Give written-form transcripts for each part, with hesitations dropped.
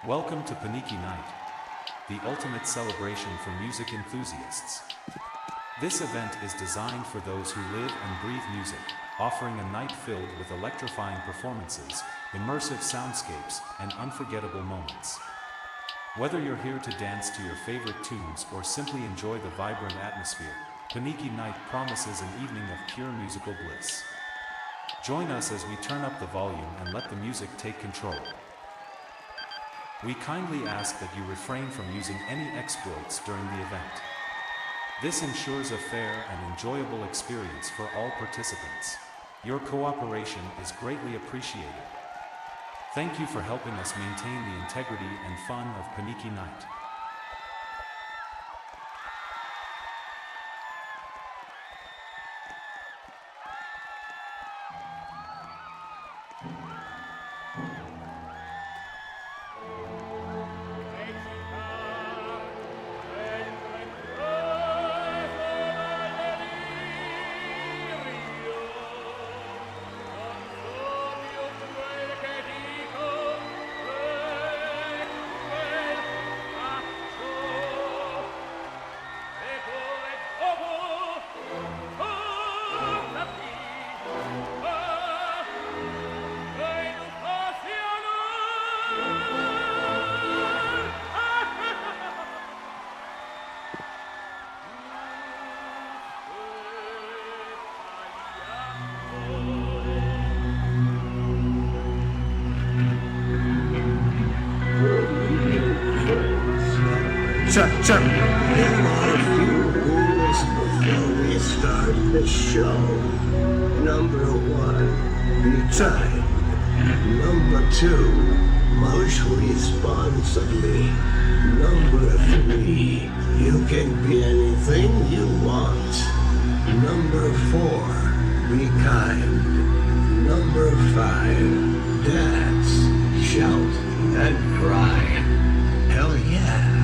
Welcome to Paniki Night, the ultimate celebration for music enthusiasts. This event is designed for those who live and breathe music, offering a night filled with electrifying performances, immersive soundscapes, and unforgettable moments. Whether you're here to dance to your favorite tunes or simply enjoy the vibrant atmosphere, Paniki Night promises an evening of pure musical bliss. Join us as we turn up the volume and let the music take control. We kindly ask that you refrain from using any exploits during the event. This ensures a fair and enjoyable experience for all participants. Your cooperation is greatly appreciated. Thank you for helping us maintain the integrity and fun of Paniki Night. There are a few rules before we start the show. Number one, be time. Number two, mosh responsibly. Number three, you can be anything you want. Number four, be kind. Number five, dance, shout, and cry. Hell yeah!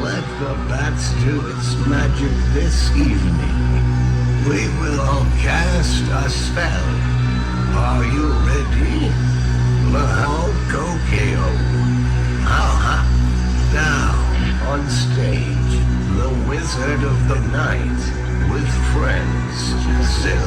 Let the bats do its magic this evening. We will all cast a spell. Are you ready? Mahal Kokeo. Now, on stage, the Wizard of the Night with friends, Zil.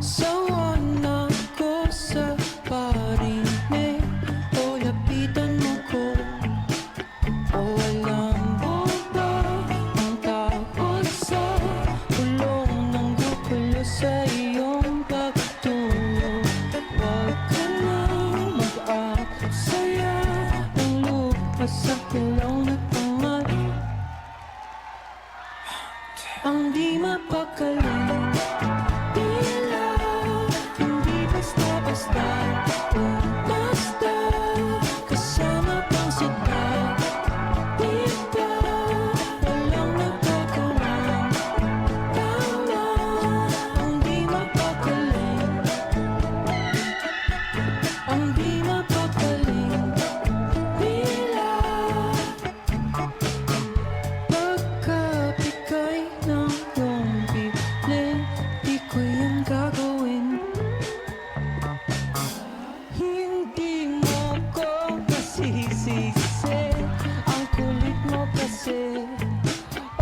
Sawan ako sa parinig o lapitan mo ko. O alam mo ba ang tawag sa ulong ng gugulo sa iyong pagtulog? Huwag ka nang mag-aksaya ng lupa sa kilaw na pangal. Ang di mapakaling tila, hindi basta-basta o basta kasama pang sita. Di ba walang nagkakawang tama? Ang di mapakaling, ang di mapakaling tila. Pagkapikay ng iyong bibling, di ko yan gagawin. Hindi mo ko masisisi, ang kulit mo kasi.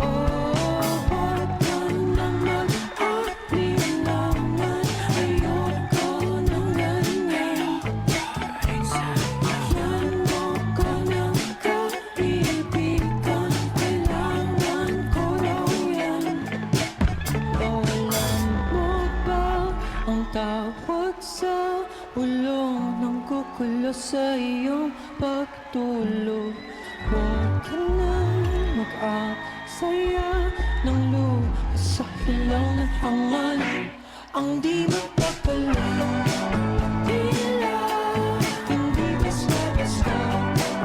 Oh, huwag ka nang mag-alinlangan, ayoko ng ganyan. Yan mo ko ng kaibigan, kailangan ko raw yan. O alam mo ba ang tawag sa ulong ng kukulo sa iyong pagtulog? Huwag ka nang mag-aksaya ng luha sa hilaw ng hangal. Ang di mapakaling tila, hindi basta-basta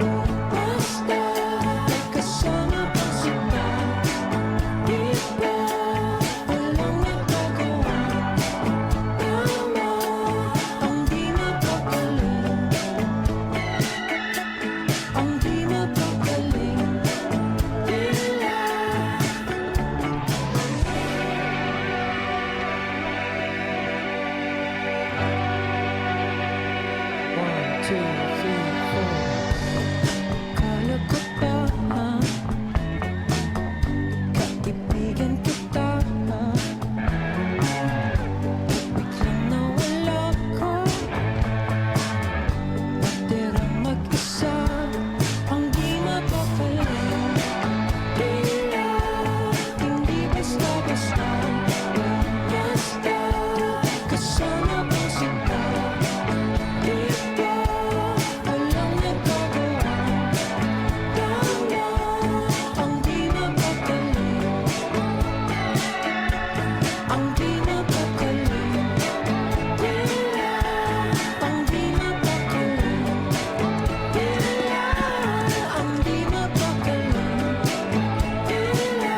o basta kasama pang sita. Di ba walang nagkakawang tama? Ang di mapakaling, ang di mapakaling tila. One, two, three, four. Akala ko ba kaibigan kita? Biglang nawala ka, natirang mag-isa. Ang di mapakaling tila, hindi basta-basta o basta kasama pang sita. Di ba walang nagkakawang tama? Ang di mapakaling, ang di mapakaling tila, ang di mapakaling tila, ang di mapakaling tila.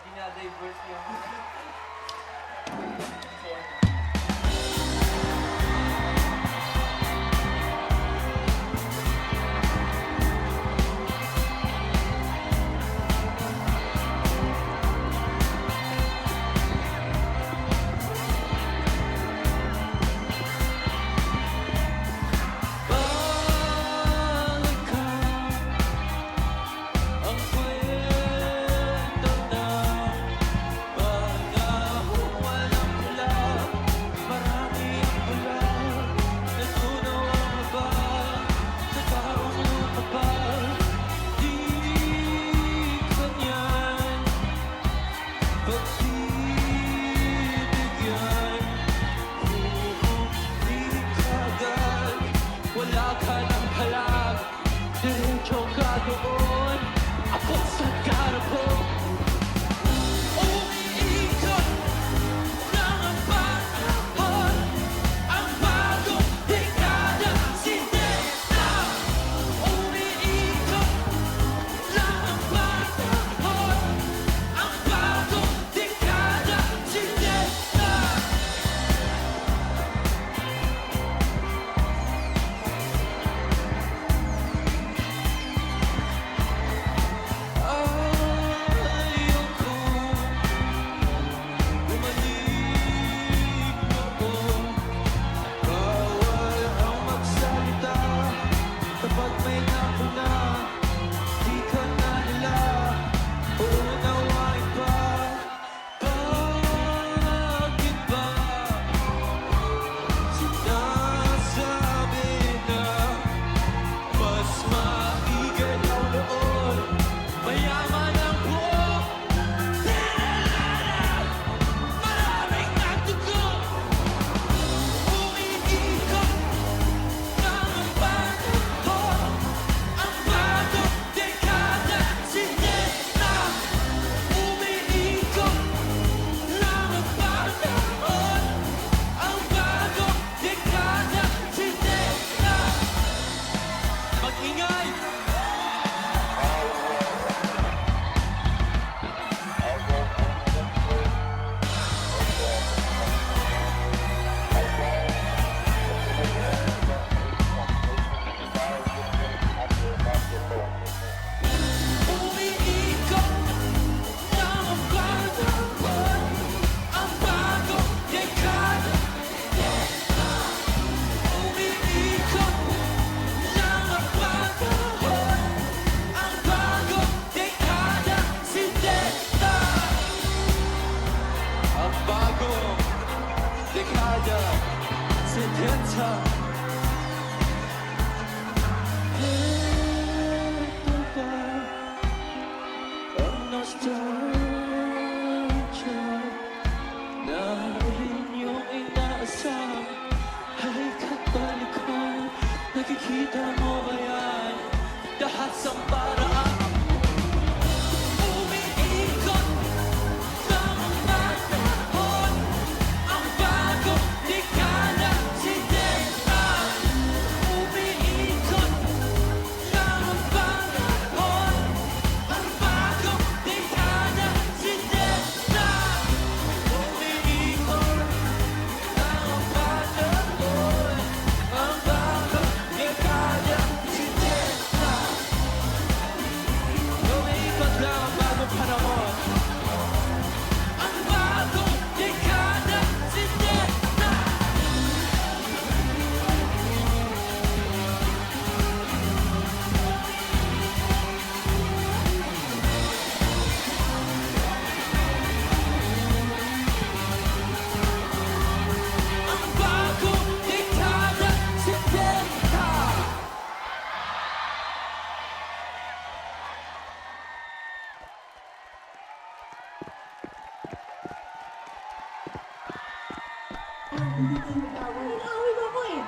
Dinadiverse niya ako. Ang kwento na panahon walang dekada sekitar ang nostalgia narin yung inaasam halika't balikan nakikita mo ba yan lahat sa paraan umiikot ng panahon ang bagong dekada si Tekta umiikot ng panahon ang bagong dekada si Tekta umiikot ng panahon ang bagong dekada si Tekta umiikot lang ang bagong panahon ang bagong dekada si Tekta ang bagong dekada si Tekta Hindi tayo nag-away. Nag-away ba ako eh?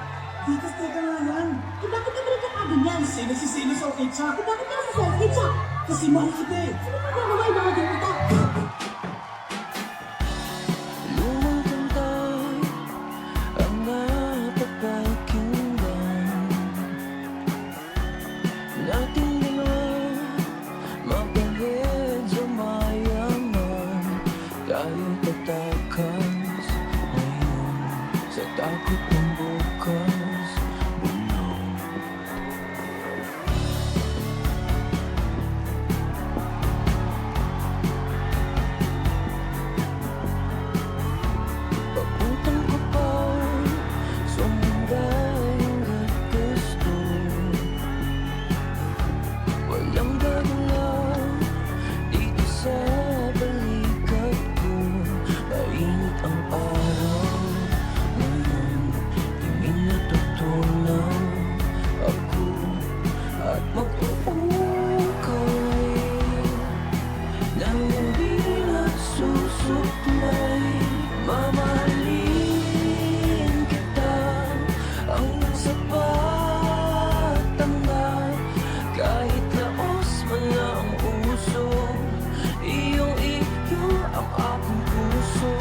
Titas, teka nga yan. Eh, bakit ka nagkakaganyan? Sino si Sino sa okay siya? Eh, bakit ka nasa okay siya? Kasi mahal kita eh. Sino ba gagawa yung mga ganito? lumang kanta ang napapakinggan nating dalawa mabahid sa mayaman tayo tatakas ngayon sa takot ng bukas bulong papuntang ko pa sumunday hanggat gusto walang gagalaw dito sa balikat ko mainit ang araw ngayon hindi natutunaw ako at mag-uukay nang hindi nasusuklay mamahalin kita ang nasapatan na kahit laos man na ang uso iyong iyo ang aking puso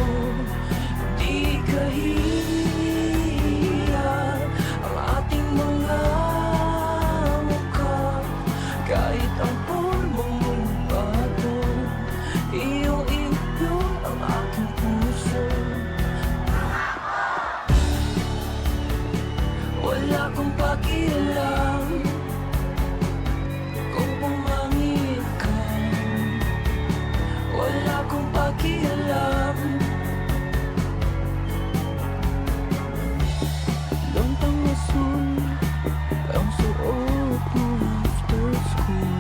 di kahiya ang ating mga mukha kahit ang pulmong bato iyong iyo ang aking puso wala akong pakialam kung pumangit ka wala akong pakialam lontang asul ang suot mo after school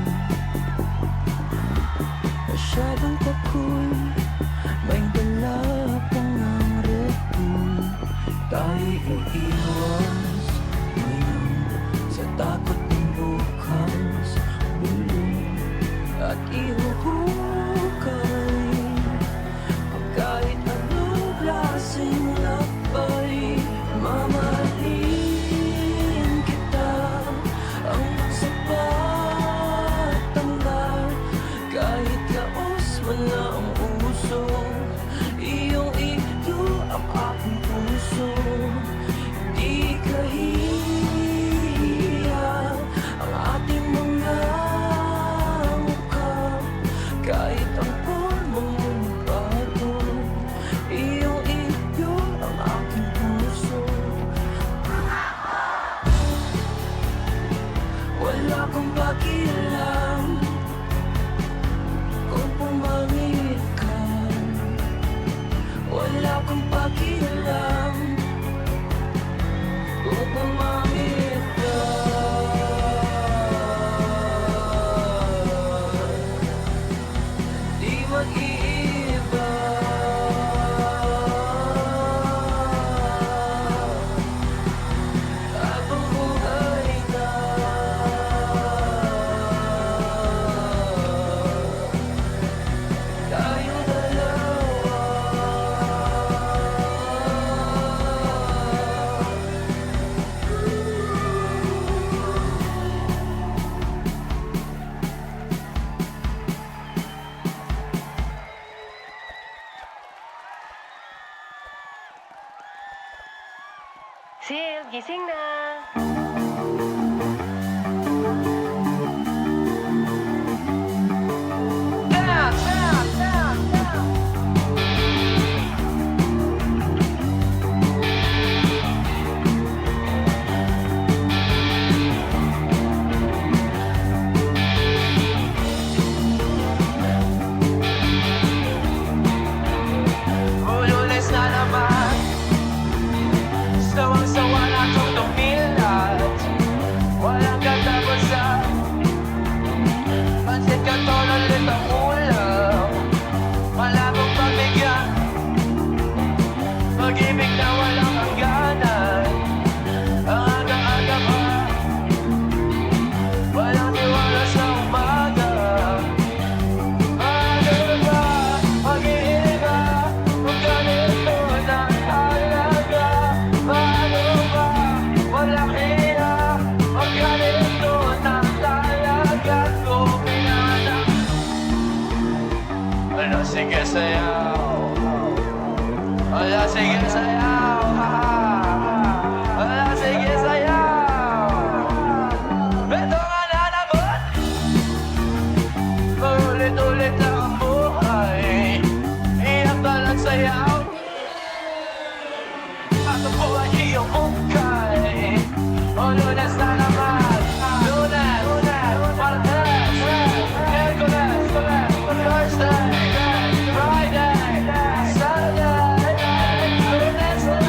masyadong takoy may dala pang ang Red Bull tayo iiwas ngayon sa takot ng bukas bulong at ihuhukay kahit anong klaseng lakbay mamahalin kita ang nasapatan na kahit laos man na ang uso iyong iyo ang aking puso di kahiya ang ating mga mukha kahit ang pulmong bato iyong iyo ang aking puso wala akong pakialam Sil, gising na! Dance! Dance! Dance! Dance! Lunes na naman, sawang-sawa na itong dumilat. Walang katapusan, pansit ka to ng litang ulam. Malabong pagbigyan, pag-ibig na walang hangganan. Ang aga-aga pa, walang tiwala sa umaga. Ano ba, pag-iiba, kung ganito na talaga. Paano ba, walang hiya, kung ganito na talaga. Kung pinanap, ano sige sayaw, wala sige sayaw, wala sige sayaw. Beto nga nanabot, paulit-ulit lang ang buhay. Iyak ka lang sayaw, at ang buhay iyong ukay. O Lunes na naman, Lunes, Martes, Miyerkules, Thursday, Friday, Saturday, Lunes na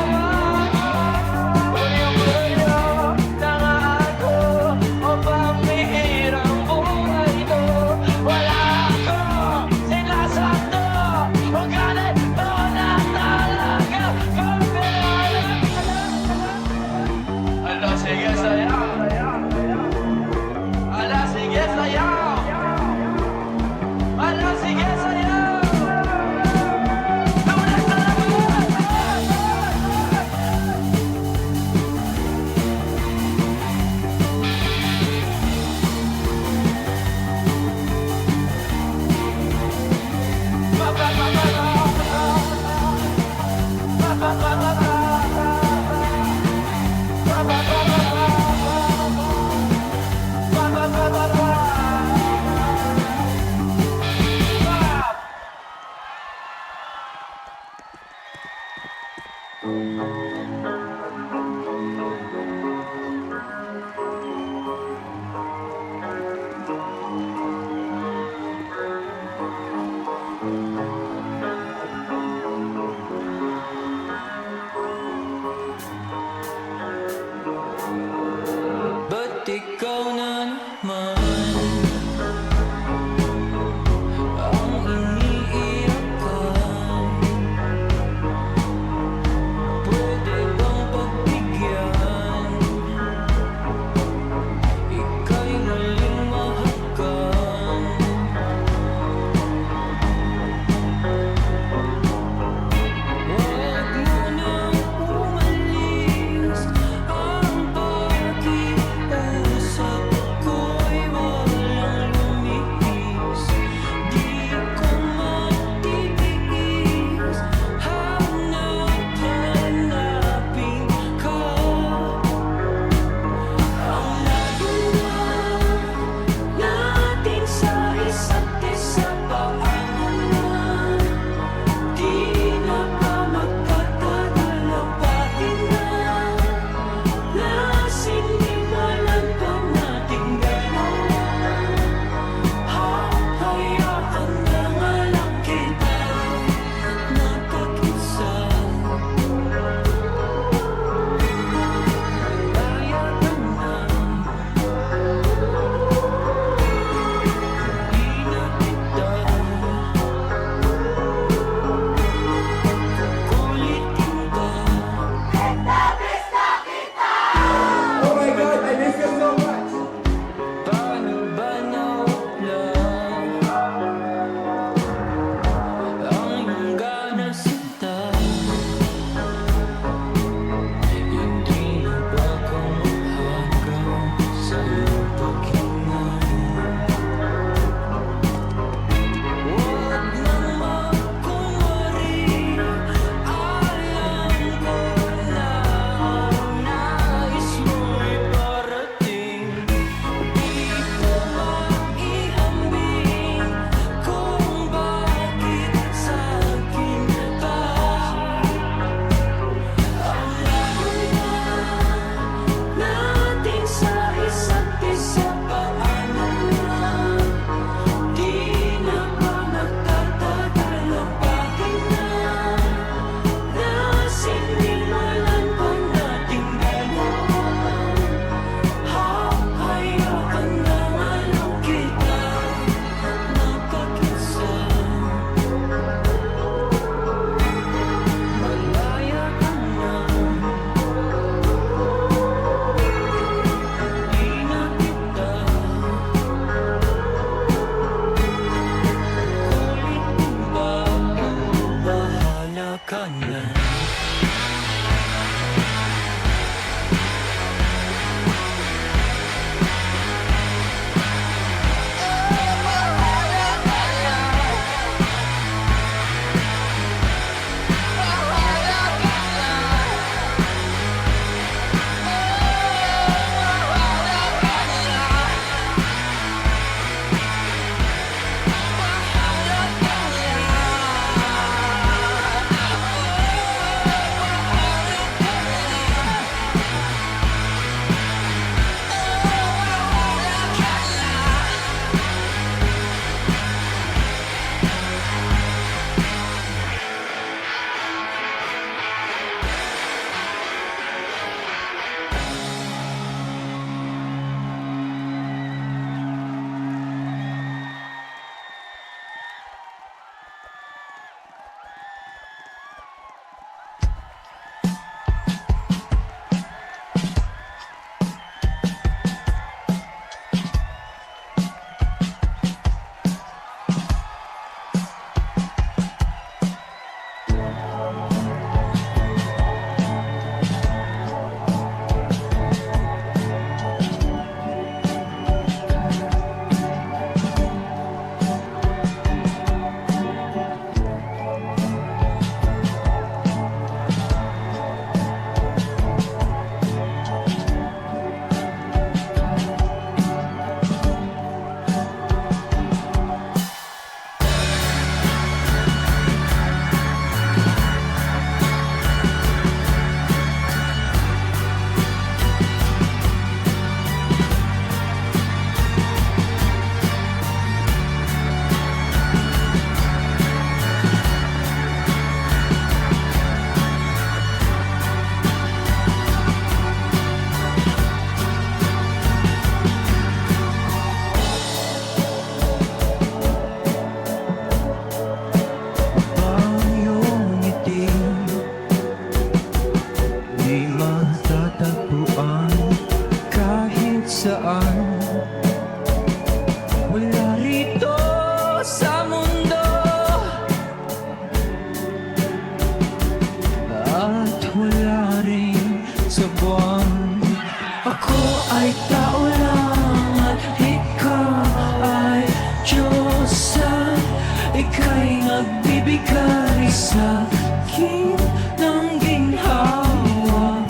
magbibigay sa akin ng ginhawa.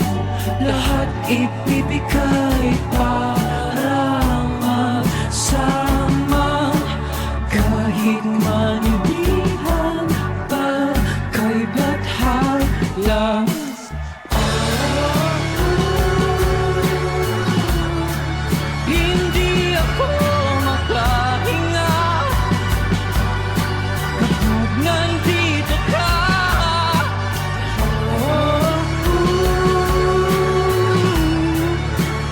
Lahat ibibigay para magsama. Kahit manibihan pa kay bathala. Hindi ako makahinga kapag nandito ka.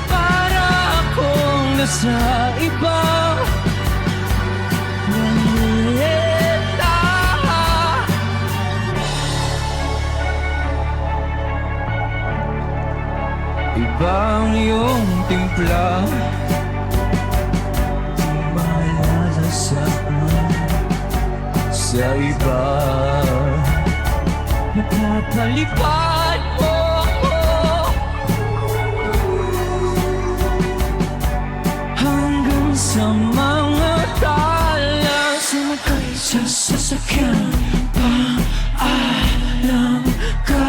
Para akong nasa iba. Nangilita. Ibang iyong timpla, malalasahan sa iba. Napapalipad mo ako hanggang sa mga tala. Sumakay sa sasakyan, paalam ka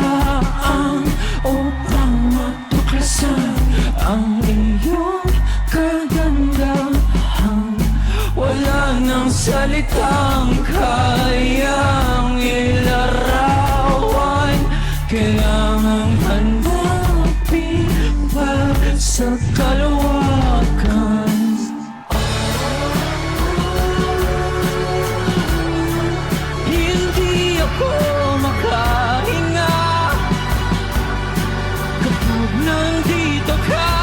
upang matuklasan ang iyong kagandahan. Wala nang salitang kayang ilarawan. Kailangan hanapin pa sa kalawakan. Hindi ako makahinga kapag nandito ka.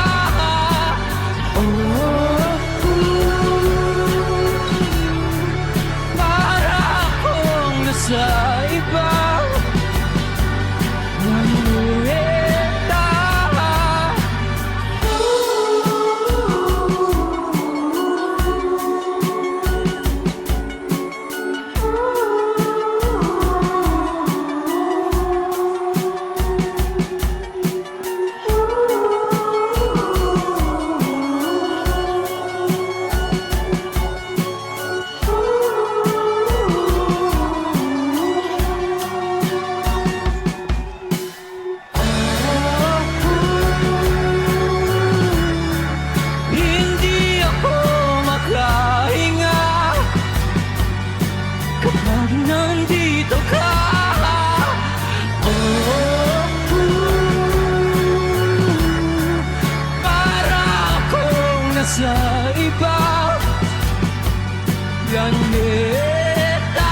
Para akong nasa iba. Nangilita. Hindi ako makahinga kapag nandito ka. Para akong nasa iba. Planeta.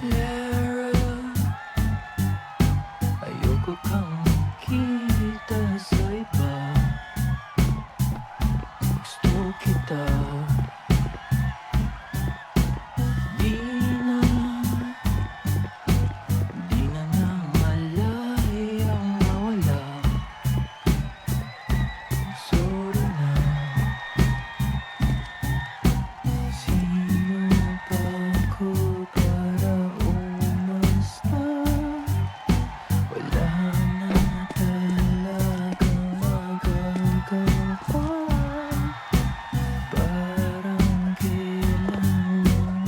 Lara, ayoko kang makita sa iba. Gusto kita. Di na, di na namalay ang mawala. Sorry na. Sino ba ako para umasta? Wala na talagang magagawa. Parang kailangan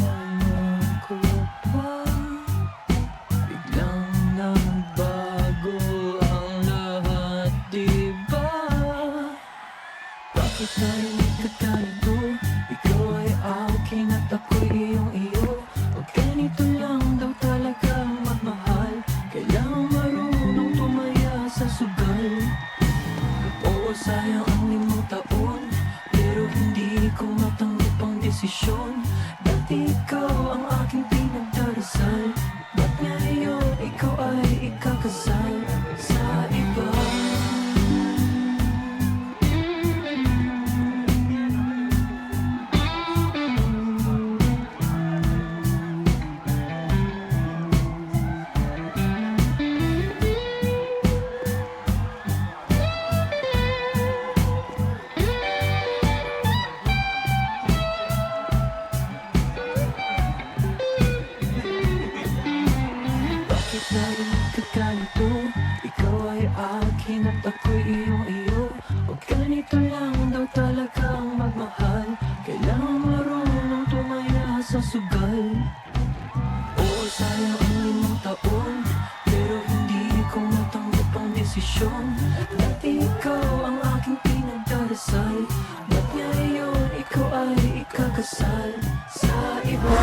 ako pa. Biglang nagbago ang lahat, diba? Bakit narinig ka ganito? Ikaw ay akin at ako'y iyong iyo. Pag ganito lang daw talaga magmahal, kailangan marunong tumaya sa sugal. Oo, sayang ang 5 taon, pero hindi ko matanggap ang desisyon. Dati ikaw ang aking pinagdarasal, ba't ngayon ikaw ay ikakasal sa iba? Bakit narinig ka ganito? Ikaw ay akin at ako'y iyong iyo. Huwag ganito lang daw talaga ang magmahal, kailangan marunong tumaya sa sugal. Oo, sayang ang 5 taon, pero hindi ko matanggap ang desisyon. Dati ikaw ang aking pinagdarasal, ba't ngayon ikaw ay ikakasal sa iba?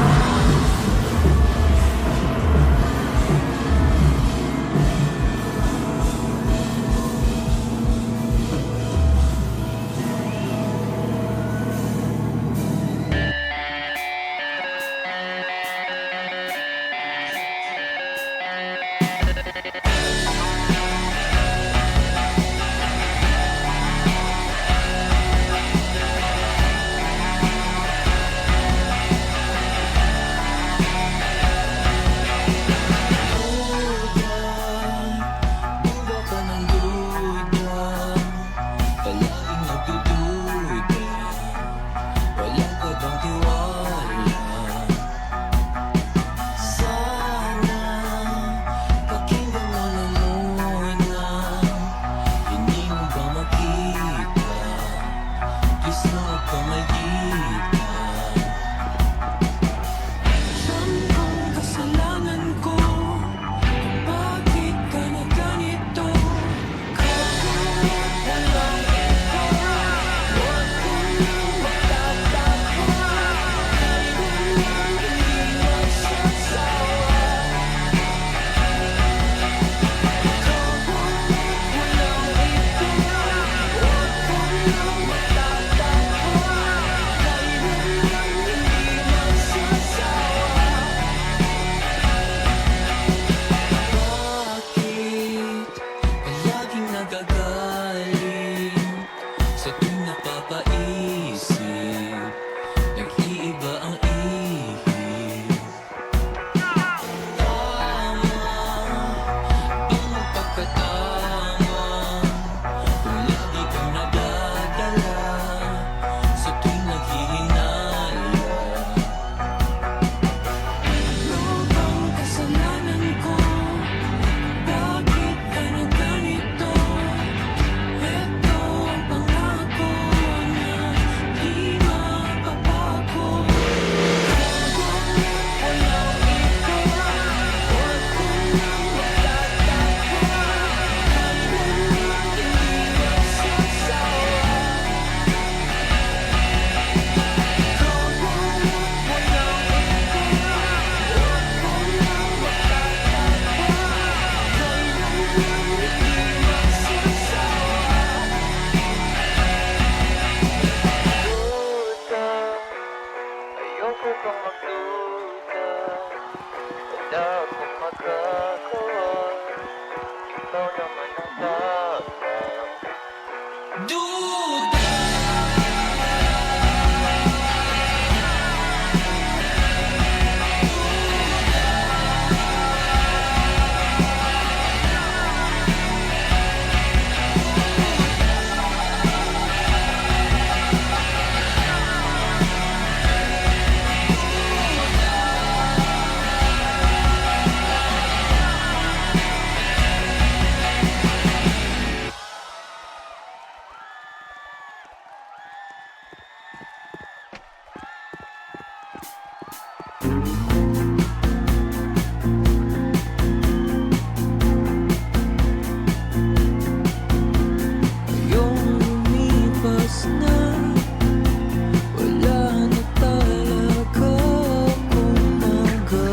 Buba ka ng duda, palaging nagdududa, walang kabang tiwala. Sana pakinggan mo akong magagawa. Ikaw naman ang tama. Duda. Yung lumipas na, wala na talaga akong magagawa.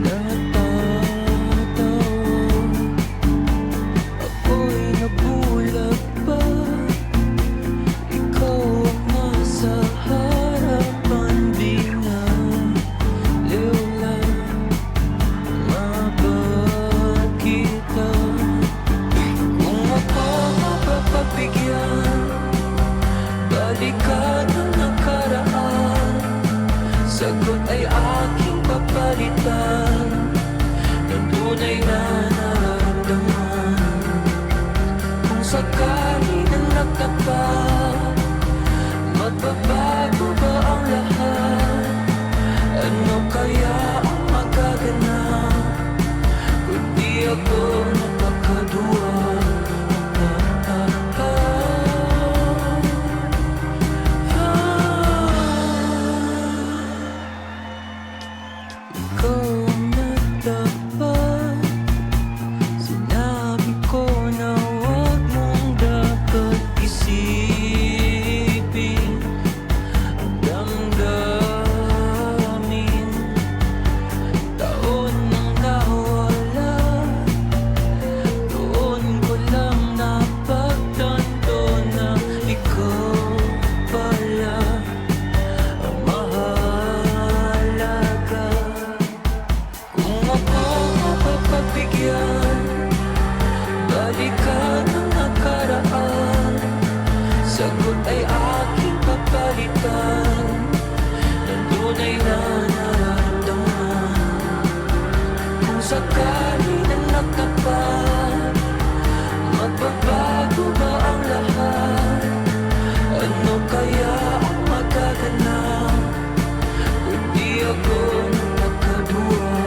Natatawa, ako'y nabulag pa. Ikaw ang nasa harapan, di na liwla mapagkita. Kung ako mapapabigyan, balikan ang nakaraan. Sagot ay aking papalitan ng tunay na nararamdaman. Kung sakali na nagtapat, magbabago ba ang lahat? Ano kaya ang magaganap kung di ako napakaduwa? Ikaw ang nagtapat. Sinabi ko na huwag mong dapat isipin ang damdamin. Taon nang nawala, doon ko lang napagtanto na ikaw pala ang mahalaga. Kung ako mapapabigyan, balikan ang nakaraan. Sagot ay aking papalitan ng tunay na nararamdaman. Kung sakali na nagtapat, magbabago ba ang lahat? Ano kaya ang magaganap kung di ako nakakaduwa?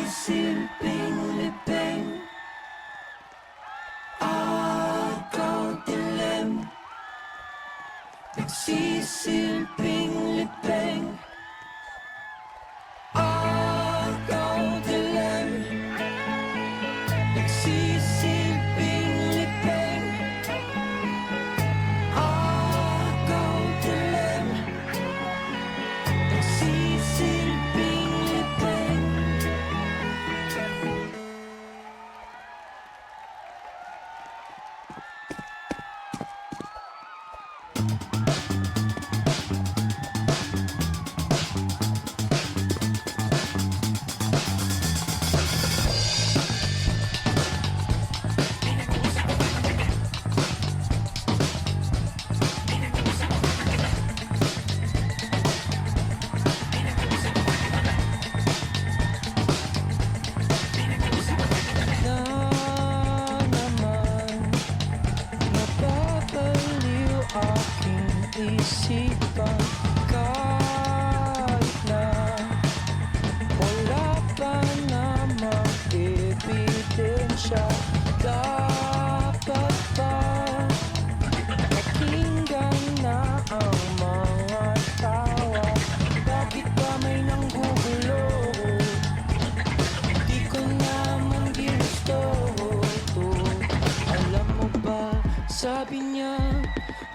Nagsisilbing libing, agaw dilim. Nagsisilbing libing, agaw dilim. Nagsisilbing libing, agaw dilim. Nagsisilbing libing. Na naman, napapaliw aking isipan. Kahit na wala pa namang ebidensya, dapat ba pakinggan na ang mga tawa? Bakit ba may nanggugulo? Di ko naman ginusto. Alam mo ba, sabi niya,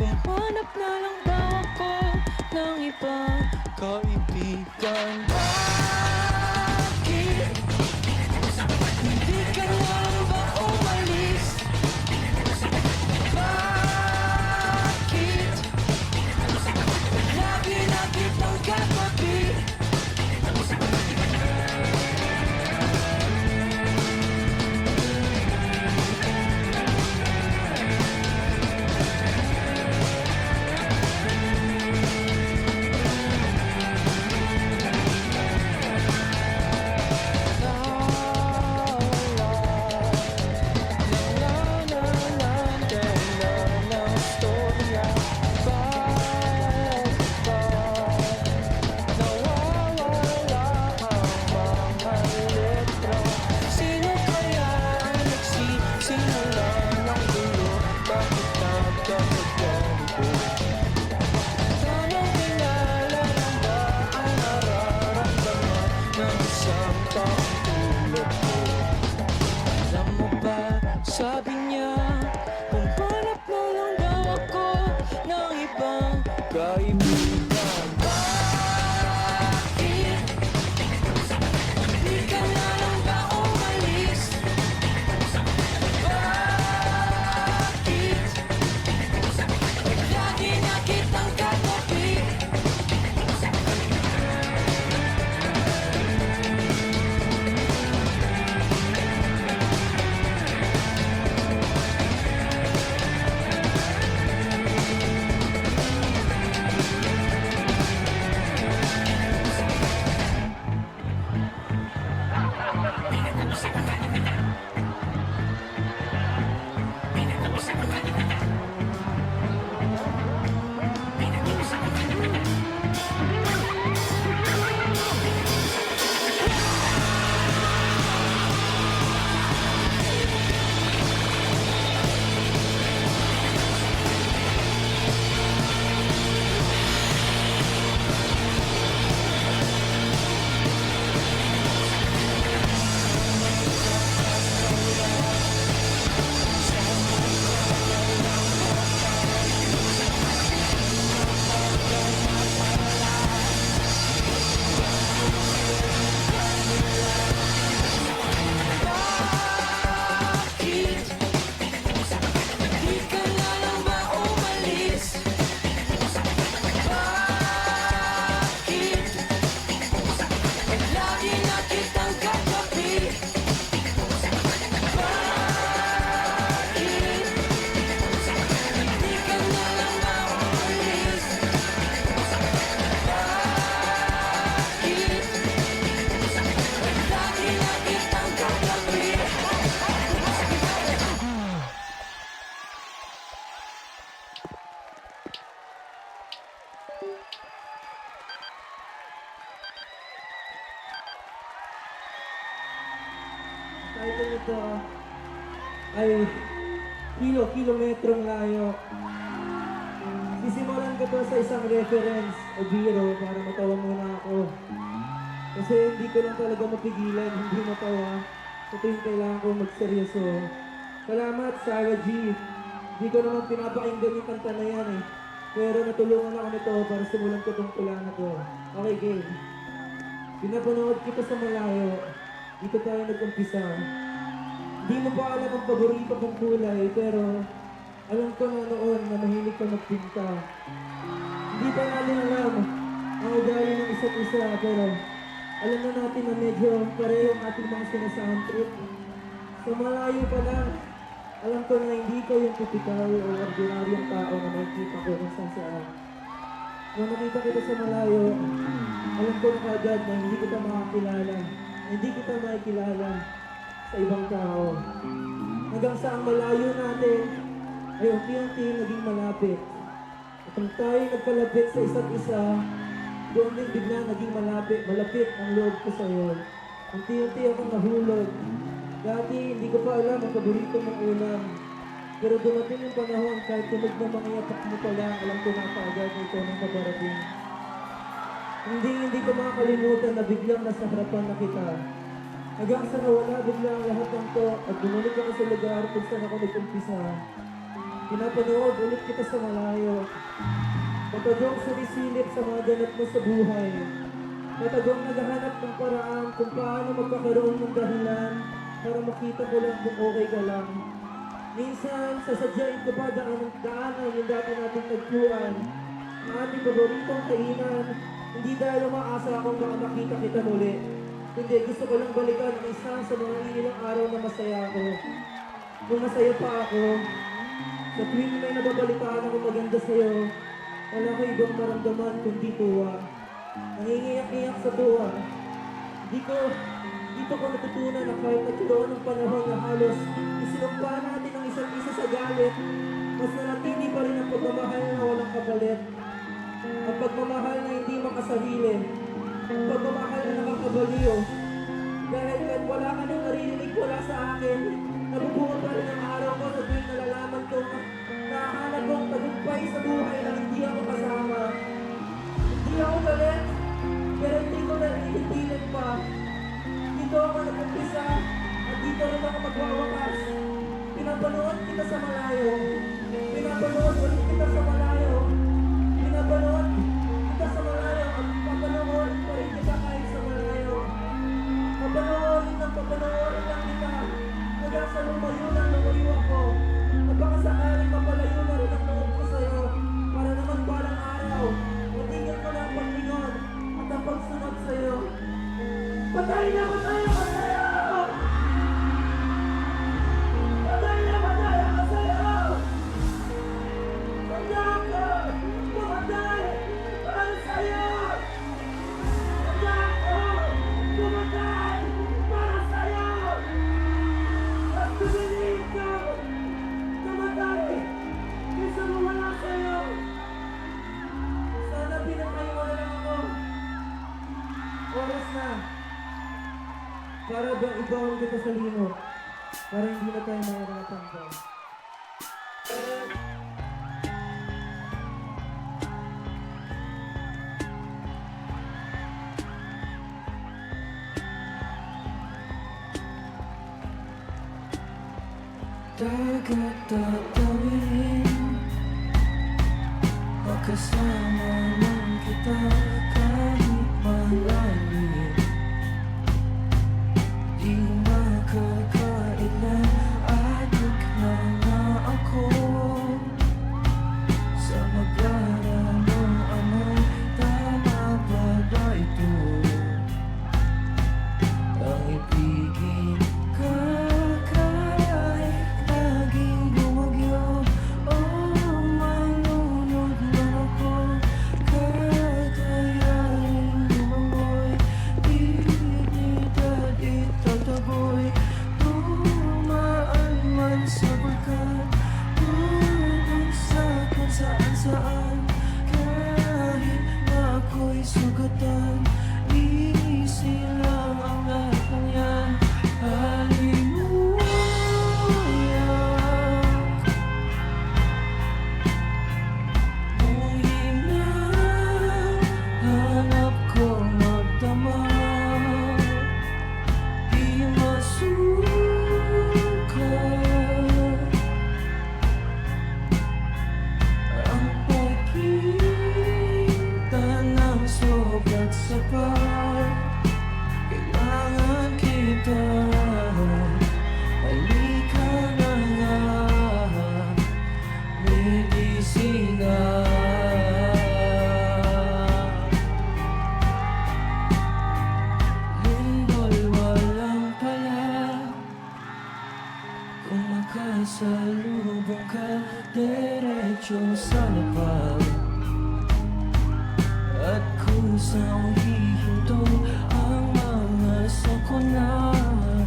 humanap na lang daw ako ng ibang kaibigan. Bakit? Hindi ka lang ba umalis? Bakit? Lagi-lagi ng kagabi. ito nito ay kilometrong layo. Sisimulan ko to sa isang reference o biro para matawa muna ako. Kasi hindi ko lang talaga mapigilan, hindi matawa. Sa tuwing kailangan ko magseryoso. Salamat, Sarah G. Hindi ko naman pinapakinggan yung kanta na yan eh. Pero natulungan ako nito para simulan ko tong tula na to. Okay, game. Pinapanood kita sa malayo. Dito tayo nag-umpisa. Hindi mo pa alam ang paborito kong kulay, pero alam ko na noon na mahilig ka magpinta. Hindi pa natin alam ang ugali ng isa't isa, pero alam na natin na medyo pareho ang ating mga sinasound trip. Sa malayo pa lang, alam ko na hindi ko yung typical o ordinaryong tao na makikita ko kung saan saan. Nung nakita kita sa malayo, alam ko na kagad na hindi kita makakilala, hindi kita makikilala sa ibang tao. Hanggang sa ang malayo natin ay unti-unti naging malapit. At kung tayo nagkalapit sa isa't isa, doon din bigla naging malapit ang loob ko sa iyo. Unti-unti akong nahulog. Dati hindi ko pa alam ang paborito mong ulam. Pero dumating yung panahon kahit tunog na mga yapak mo pa lang, alam ko na kaagad na ito ng paparating. Hindi ko makakalimutan na biglang nasa harapan na kita. Hanggang sa nawala bigla ang lahat ng to at bumalik ako sa lugar kung saan ako nag-umpisa. Pinapanood ulit kita sa malayo. Matagong sumisilip sa mga ganap mo sa buhay. Matagong naghahanap ng paraan kung paano magkakaroon ng dahilan para makita ko lang kung okay ka lang. Minsan, sasadyain ko pa daanan yung dati nating tagpuan. Ang ating paboritong kainan, hindi dahil umaasa akong baka makita kita muli. Kundi gusto ko lang balikan ang isa sa mga ilang araw na masaya ako. Kung masaya pa ako, sa tuwing may nababalitaan ako maganda sa'yo, wala ko ibang maramdaman kundi tuwa. Nangingiyak-iyak sa tuwa. Dito ko natutunan na kahit nagkaroon ng panahon na halos isinumpa natin ang isa't isa sa galit, mas nanatili pa rin ang pagmamahal na walang kapalit. Ang pagmamahal na hindi makasarili. Ang pagmamahal na nakakabaliw. Dahil kahit wala ka nang naririnig wala sa akin, nabubuo pa rin ang araw ko sa tuwing nalalaman ko na nahanap kong tagumpay sa buhay na hindi ako kasama. Hindi ako galit, pero hindi ko na iipilit pa. Dito ako nag-umpisa at dito rin ako magwawakas. Pinapanood kita sa malayo. Pinapanood ulit kita sa malayo. Pinapanood kita sa malayo at papanood pa rin kita kahit sa malayo. Papanoorin lang kita. Hanggang sa lumayo ako. At baka sakaling mapalayo na rin ang loob ko sa'yo. Para naman balang araw, matigil ko na ang paglingon at ang pagsunod sa'yo. Patay na ako sa'yo! Patay na ako sa'yo! Kaya ako pumatay para sa'yo! Kaya ako pumatay para sa'yo! At tumilig ka! Namatay! Kaysa mawala sa'yo! Sana pinatay mo na lang ako! Oras na! Para bang ibawang kita sa limot? Para hindi na tayo makakatanggal. Dagat tatawin, magkasama lang kita kahit malalim. Di makakailan adik na nga ako sa maglaranong amoy. Tama ba ba ito? Ang ibigin ka kahit laging bumagyo. Oh, manunod na ako kahit sapat. Kailangan kita. Halika na nga, medisina. Lindol walang pala, kung makasalubong ka, diretso sa lapag. At kusang hihinto ang mga sakunan.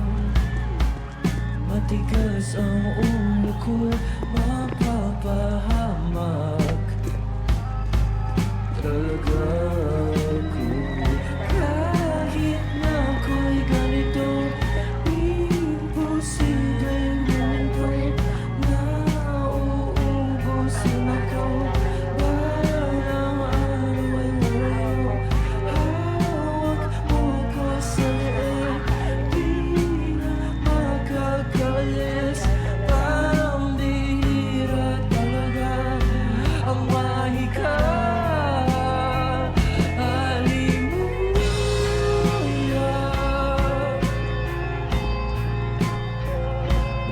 Matigas ang ulo ko, mapapahamak talaga ko. Kahit na ako'y ganito, imposibleng ganito. Nauubusin ako, parang ano ay malayo. Hawak mo ko sa leeg, di na makakalis. Parang bihira talaga ang mahika.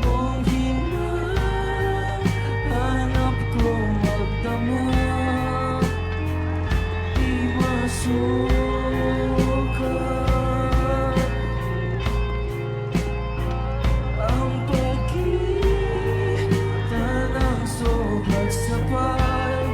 Mong hinahanap ko magdamag, di masukat ang pagkita ng sobrang sapat.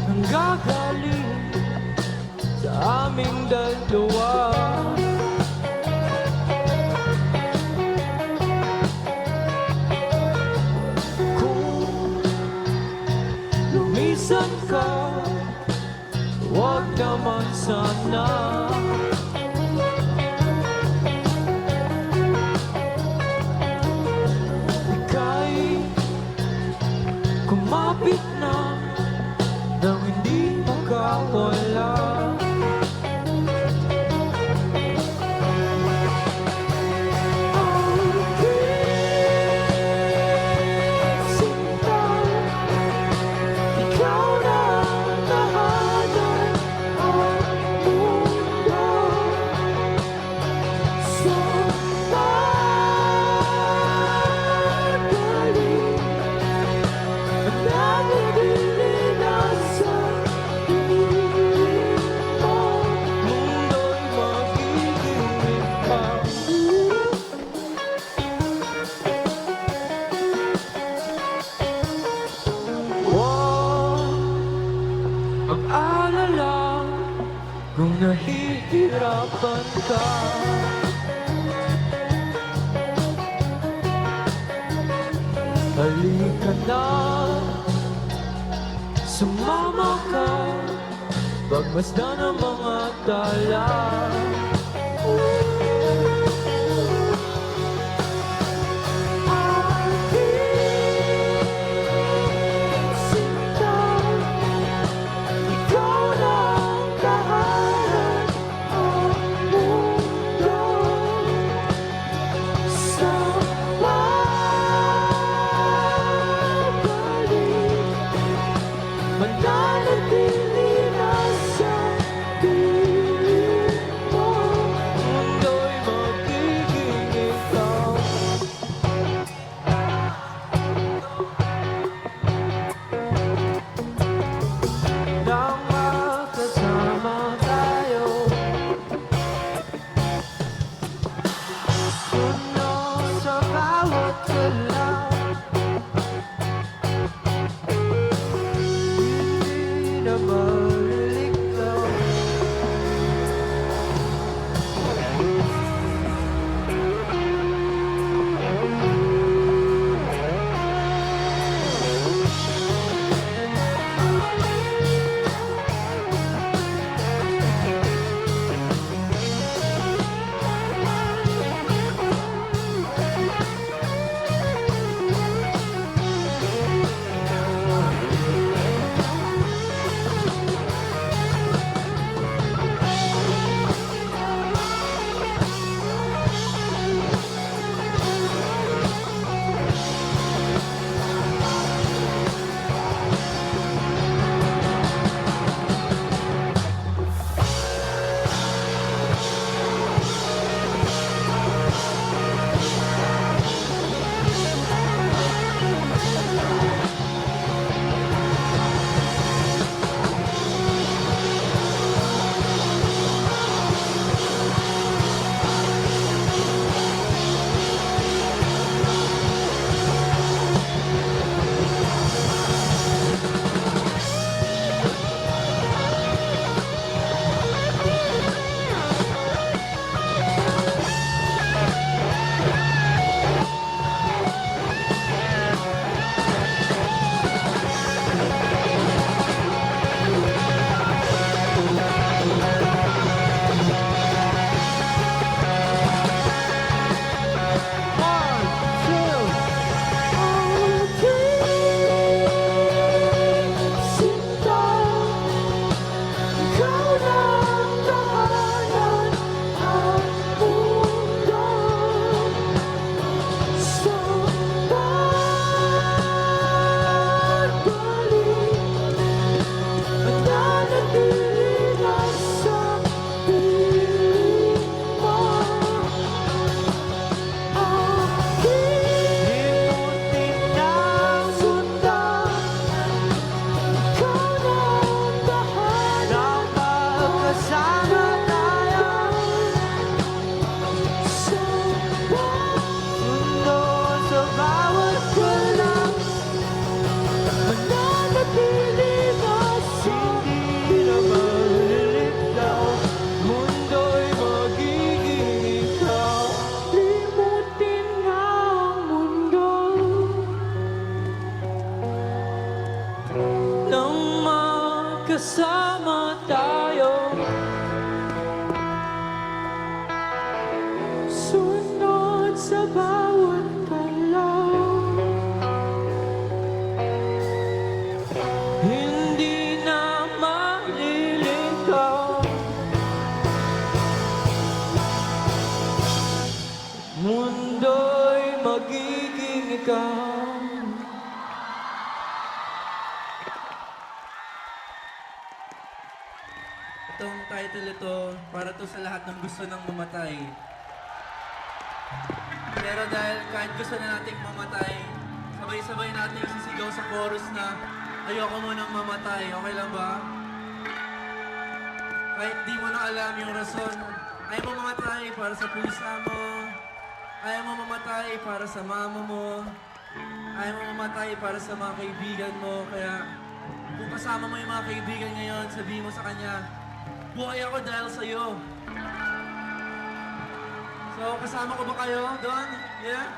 Nanggagaling sa aming dalawa. Kung lumisan ka, huwag naman sana. Ika'y kumapit na nang hindi makawala. Sinta, ikaw na ang tahanan ang mundo. Sa pagaling, nananatili na sa piling mo. Mundo'y magiging ikaw. Huwag mag-alala kung nahihirapan ka. Halika na, sumama ka, pagmasdan ang mga tala. Aking sinta, ikaw na ang tahanan ang mundo. Sa pagaling, mananatili na sa piling mo. Mundo'y magiging ikaw. Nang makasama tayo, sunod sa bawat galaw. Hindi na maliligaw. magkasama tayo. Sunod sa bawat galaw, hindi na malilikaw. Mundo'y magiging ikaw. Itong title ito, para to sa lahat ng gusto nang mamatay. Pero dahil kahit gusto na nating mamatay, sabay-sabay nating sisigaw sa chorus na ayoko munang mamatay, okay lang ba? Kahit di mo na alam yung rason, ayaw mo mamatay para sa pusa mo, ayaw mo mamatay para sa mama mo, ayaw mo mamatay para sa mga kaibigan mo, kaya kung kasama mo yung mga kaibigan ngayon, sabihin mo sa kanya, buhay ako dahil sa'yo. So, kasama ko ba kayo doon? Yeah?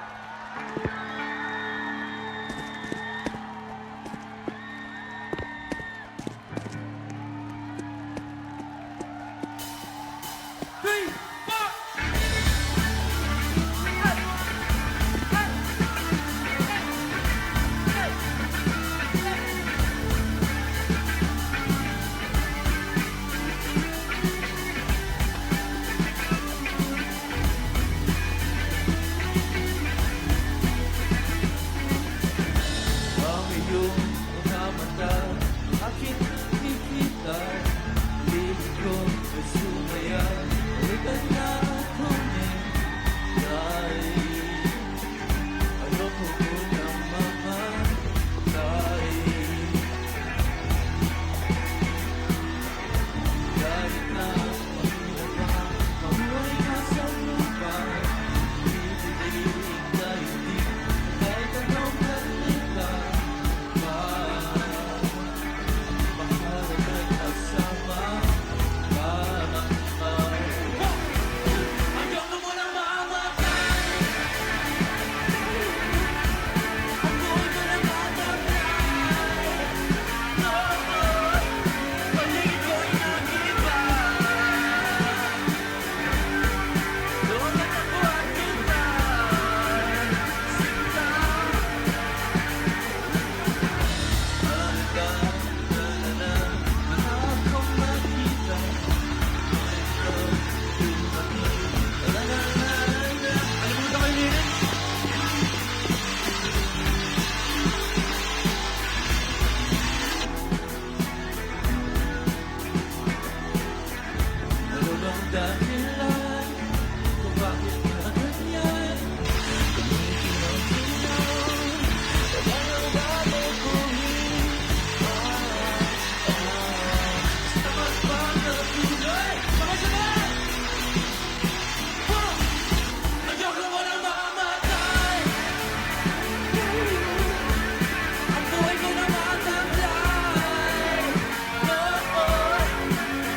Three, four! Ang iyong mga mata, aking nakikita, pilit ko ay sumaya, balikan na kunin, dahil ayoko ko ng mamatay. Kahit na mahirap ang mabuhay ka sa lupa, pipiliin na hindi, kahit anong kalita. Ano bang dahilan kung bakit ka ganyan? Gamitin ang sinaw, kailangan babaguhin. Basta magpapatuloy, sabay-sabay! Ayoko mo nang mamatay, ang buhay ko na mataglay.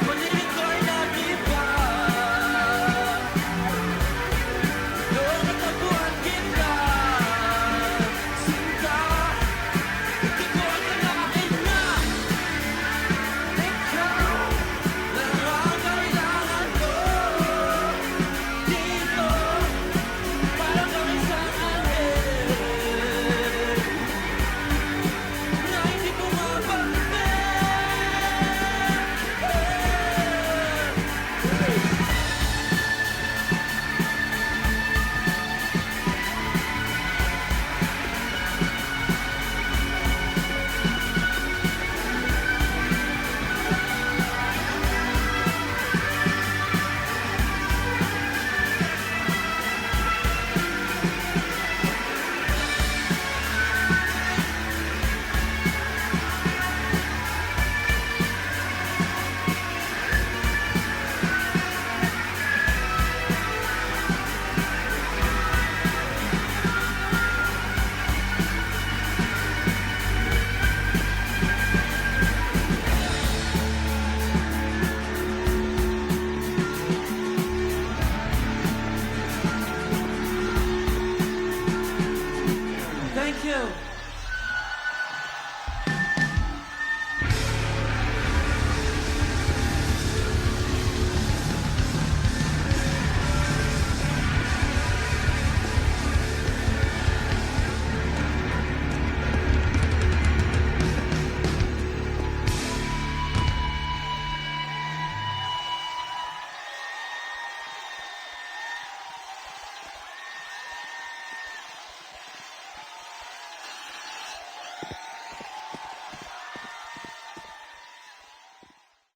Paligid ko'y nag-iba, noong natagpuan kita, sinta, hindi ko akalain na ikaw lang ang kailangan ko dito, para kami sa akin na hindi ko mapagpapit. Thank you.